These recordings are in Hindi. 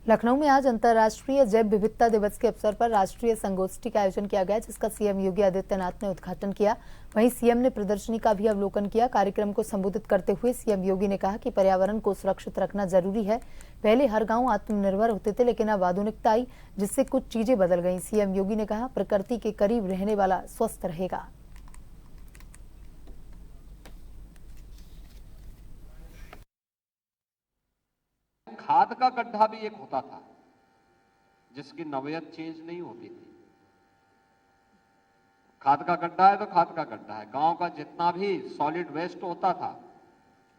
लखनऊ में आज अंतर्राष्ट्रीय जैव विविधता दिवस के अवसर पर राष्ट्रीय संगोष्ठी का आयोजन किया गया, जिसका सीएम योगी आदित्यनाथ ने उद्घाटन किया। वहीं सीएम ने प्रदर्शनी का भी अवलोकन किया। कार्यक्रम को संबोधित करते हुए सीएम योगी ने कहा कि पर्यावरण को सुरक्षित रखना जरूरी है। पहले हर गांव आत्मनिर्भर होते थे, लेकिन अब आधुनिकता आई, जिससे कुछ चीजें बदल गई। सीएम योगी ने कहा, प्रकृति के करीब रहने वाला स्वस्थ रहेगा। खाद का गड्ढा भी एक होता था जिसकी नौयत चेंज नहीं होती थी। खाद का गड्ढा है तो खाद का गड्ढा है। गांव का जितना भी सॉलिड वेस्ट होता था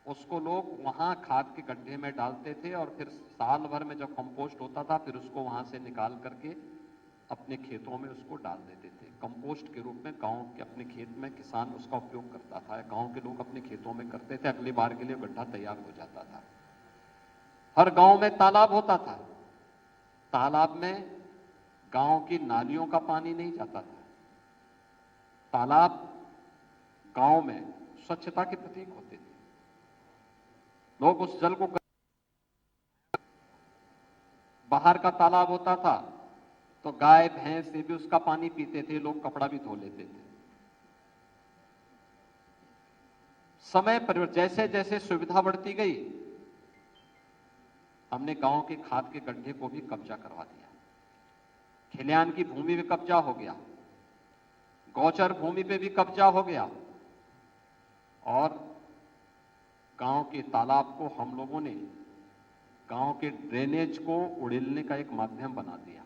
उसको लोग वहां खाद के गड्ढे में डालते थे और फिर साल भर में जब कंपोस्ट होता था फिर उसको वहां से निकाल करके अपने खेतों में उसको डाल देते थे। कंपोस्ट के रूप में गांव के अपने खेत में किसान उसका उपयोग करता था, गांव के लोग अपने खेतों में करते थे। अगली बार के लिए गड्ढा तैयार हो जाता था। हर गांव में तालाब होता था। तालाब में गांव की नालियों का पानी नहीं जाता था। तालाब गांव में स्वच्छता के प्रतीक होते थे। लोग उस जल को, बाहर का तालाब होता था तो गाय भैंस से भी उसका पानी पीते थे, लोग कपड़ा भी धो लेते थे। समय परिवर्तन, जैसे जैसे सुविधा बढ़ती गई, हमने गांव के खाद के गड्ढे को भी कब्जा करवा दिया। खलिहान की भूमि पे कब्जा हो गया, गौचर भूमि पे भी कब्जा हो गया और गांव के तालाब को हम लोगों ने गांव के ड्रेनेज को उड़ेलने का एक माध्यम बना दिया।